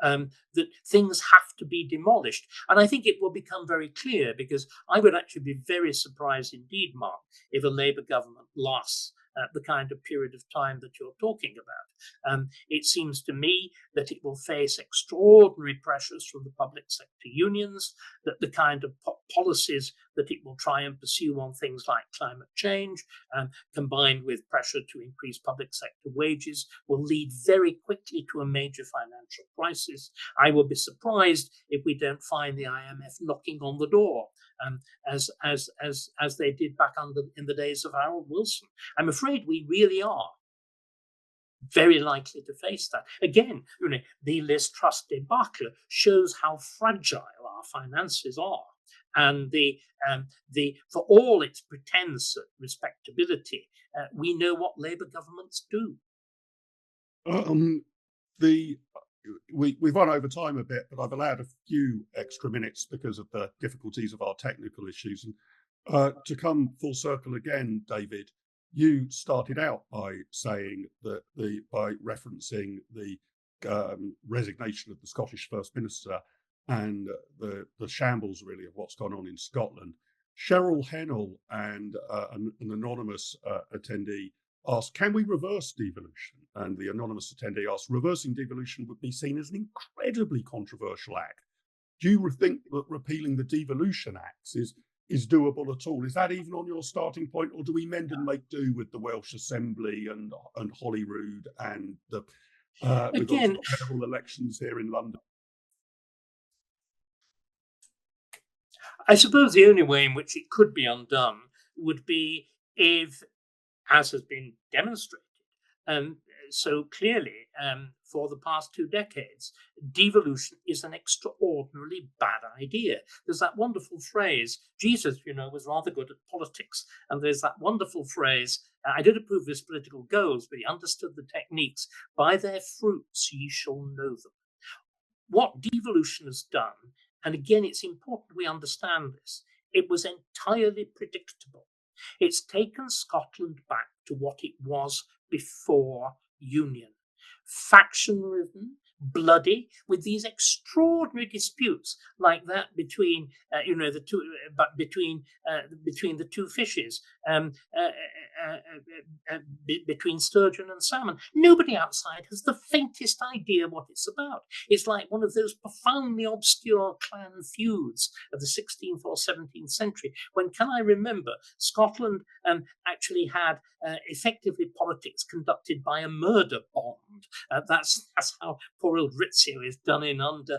That things have to be demolished. And I think it will become very clear, because I would actually be very surprised indeed, Mark, if a Labour government lasts the kind of period of time that you're talking about. It seems to me that it will face extraordinary pressures from the public sector unions, that the kind of policies that it will try and pursue on things like climate change, combined with pressure to increase public sector wages, will lead very quickly to a major financial crisis. I will be surprised if we don't find the IMF knocking on the door, as they did back in the days of Harold Wilson. I'm afraid we really are very likely to face that. Again, the Liz Truss debacle shows how fragile our finances are. And for all its pretense at respectability, we know what Labour governments do. We've run over time a bit, but I've allowed a few extra minutes because of the difficulties of our technical issues. And to come full circle again, David, you started out by saying that by referencing the resignation of the Scottish First Minister and the shambles really of what's gone on in Scotland. Cheryl Hennell and an anonymous attendee asked, can we reverse devolution? And the anonymous attendee asked, reversing devolution would be seen as an incredibly controversial act. Do you think that repealing the Devolution Acts is doable at all? Is that even on your starting point, or do we mend and make do with the Welsh Assembly and Holyrood and the we've got federal elections here in London? I suppose the only way in which it could be undone would be if, as has been demonstrated so clearly for the past 2 decades, devolution is an extraordinarily bad idea. There's that wonderful phrase, Jesus, was rather good at politics. And there's that wonderful phrase, I don't approve of his political goals, but he understood the techniques. By their fruits ye shall know them. What devolution has done, and again, it's important we understand this, it was entirely predictable. It's taken Scotland back to what it was before Union. Faction-ridden, bloody, with these extraordinary disputes like that between the two, between the two fishes, between sturgeon and salmon. Nobody outside has the faintest idea what it's about. It's like one of those profoundly obscure clan feuds of the 16th or 17th century. When can I remember Scotland actually had effectively politics conducted by a murder bond. That's how poor old Rizzio is done in under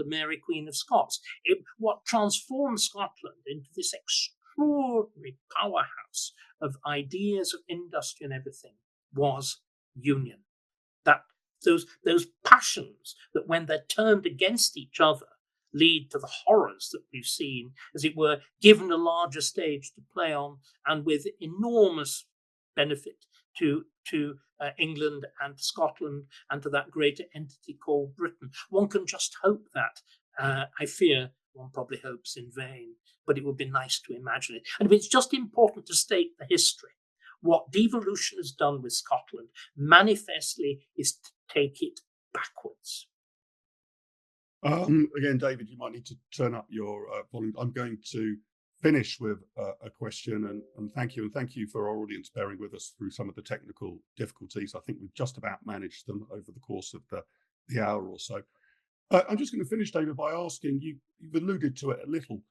Mary Queen of Scots. What transformed Scotland into this extraordinary powerhouse of ideas, of industry and everything was union. That those passions that when they're turned against each other lead to the horrors that we've seen, as it were, given a larger stage to play on, and with enormous benefit to England and to Scotland and to that greater entity called Britain. One can just hope that. I fear one probably hopes in vain, but it would be nice to imagine it. And it's just important to state the history. What devolution has done with Scotland manifestly is to take it backwards. Again, David, you might need to turn up your volume. I'm going to finish with a question, and thank you. And thank you for our audience bearing with us through some of the technical difficulties. I think we've just about managed them over the course of the hour or so. I'm just going to finish, David, by asking you, you've alluded to it a little,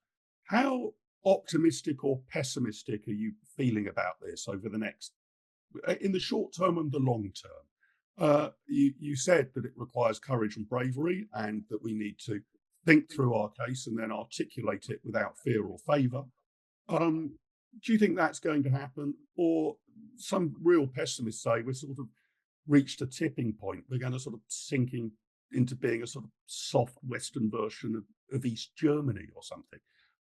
how optimistic or pessimistic are you feeling about this over the next, in the short term and the long term? You said that it requires courage and bravery, and that we need to think through our case and then articulate it without fear or favour. Do you think that's going to happen? Or some real pessimists say we're sort of reached a tipping point. We're going to sort of sinking into being a sort of soft Western version of East Germany or something.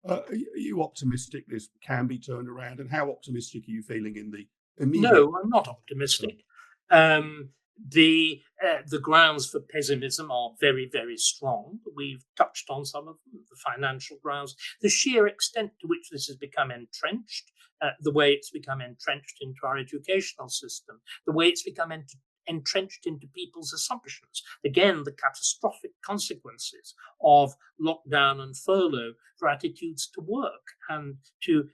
Are you optimistic this can be turned around? And how optimistic are you feeling in the immediate? No, I'm not optimistic. The grounds for pessimism are very, very strong. We've touched on some of them, the financial grounds, the sheer extent to which this has become entrenched, the way it's become entrenched into our educational system, the way it's become entrenched into people's assumptions. Again, the catastrophic consequences of lockdown and furlough for attitudes to work and to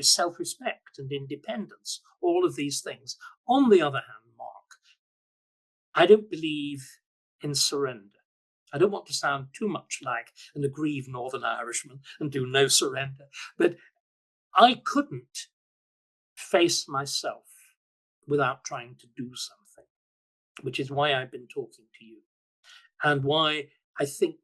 self-respect and independence, all of these things. On the other hand, Mark, I don't believe in surrender. I don't want to sound too much like an aggrieved Northern Irishman and do no surrender, but I couldn't face myself without trying to do something, which is why I've been talking to you, and why I think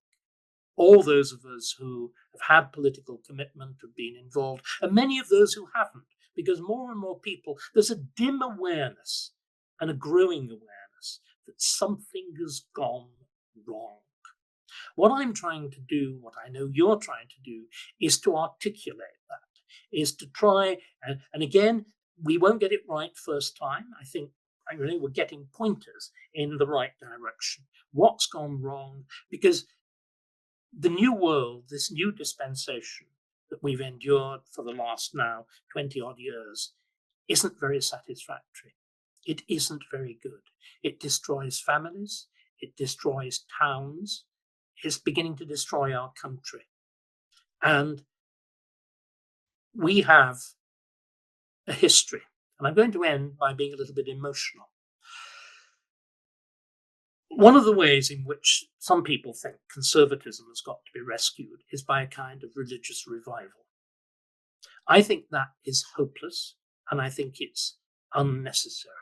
all those of us who have had political commitment, have been involved, and many of those who haven't, because more and more people, there's a dim awareness and a growing awareness that something has gone wrong. What I'm trying to do, what I know you're trying to do, is to articulate that, is to try, and again, we won't get it right first time. I think we're getting pointers in the right direction. What's gone wrong? Because the new world, this new dispensation, that we've endured for the last now 20 odd years isn't very satisfactory. It isn't very good. It destroys families. It destroys towns. It's beginning to destroy our country. And we have a history. And I'm going to end by being a little bit emotional. One of the ways in which some people think conservatism has got to be rescued is by a kind of religious revival. I think that is hopeless, and I think it's unnecessary.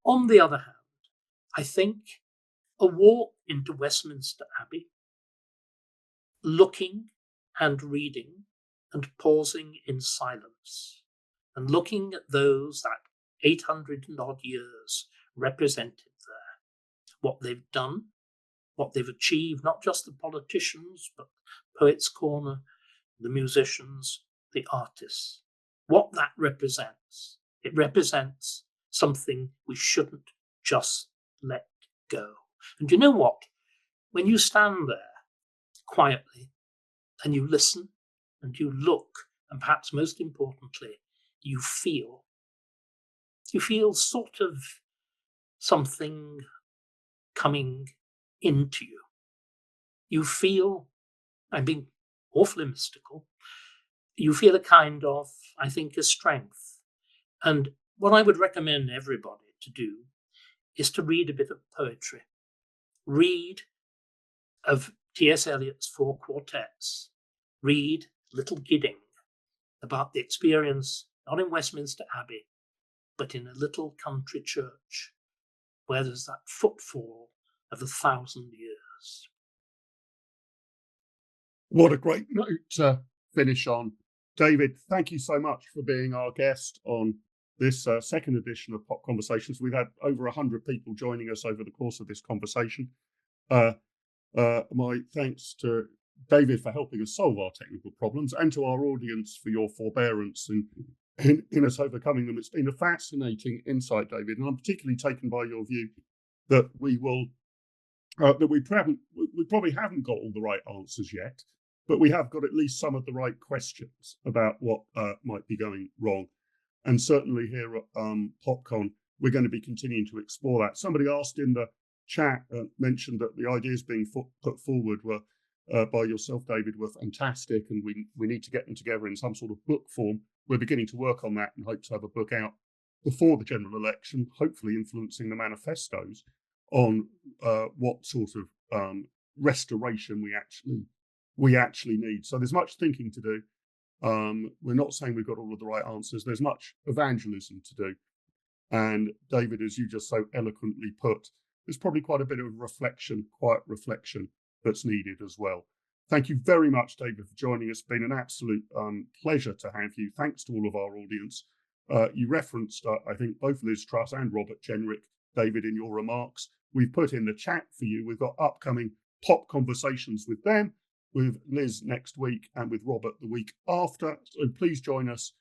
On the other hand, I think a walk into Westminster Abbey, looking and reading and pausing in silence, and looking at those that 800 and odd years represented there, what they've done, what they've achieved, not just the politicians, but Poets' Corner, the musicians, the artists, what that represents. It represents something we shouldn't just let go. And you know what? When you stand there quietly and you listen and you look, and perhaps most importantly, you feel sort of something coming into you. You feel, I'm being awfully mystical, you feel a kind of, I think, a strength. And what I would recommend everybody to do is to read a bit of poetry. Read of T.S. Eliot's 4 quartets. Read Little Gidding, about the experience, not in Westminster Abbey, but in a little country church where there's that footfall of 1,000 years. What a great note to finish on. David, thank you so much for being our guest on this second edition of Pop Conversations. We've had over 100 people joining us over the course of this conversation. My thanks to David for helping us solve our technical problems, and to our audience for your forbearance in us overcoming them. It's been a fascinating insight, David, and I'm particularly taken by your view that we probably haven't got all the right answers yet, but we have got at least some of the right questions about what might be going wrong. And certainly here at PopCon, we're going to be continuing to explore that. Somebody asked in the chat, mentioned that the ideas being put forward were by yourself, David, were fantastic, and we need to get them together in some sort of book form. We're beginning to work on that and hope to have a book out before the general election, hopefully influencing the manifestos on what sort of restoration we actually need. So there's much thinking to do. We're not saying we've got all of the right answers. There's much evangelism to do. And David, as you just so eloquently put, there's probably quite a bit of reflection, quiet reflection that's needed as well. Thank you very much, David, for joining us. It's been an absolute pleasure to have you. Thanks to all of our audience. You referenced, I think, both Liz Truss and Robert Jenrick, David, in your remarks. We've put in the chat for you. We've got upcoming Pop Conversations with them, with Liz next week and with Robert the week after. So please join us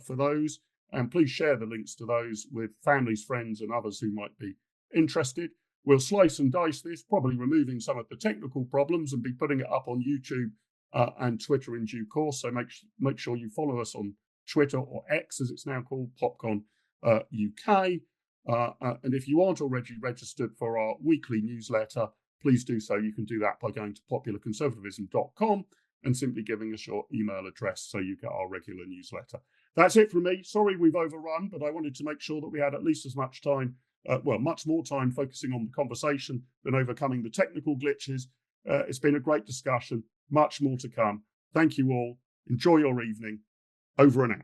for those, and please share the links to those with families, friends, and others who might be interested. We'll slice and dice this, probably removing some of the technical problems, and be putting it up on YouTube and Twitter in due course. So make sure you follow us on Twitter, or X as it's now called, PopCon UK. And if you aren't already registered for our weekly newsletter, please do so. You can do that by going to popularconservatism.com and simply giving us your email address so you get our regular newsletter. That's it from me. Sorry we've overrun, but I wanted to make sure that we had at least as much time, much more time focusing on the conversation than overcoming the technical glitches. It's been a great discussion. Much more to come. Thank you all. Enjoy your evening. Over and out.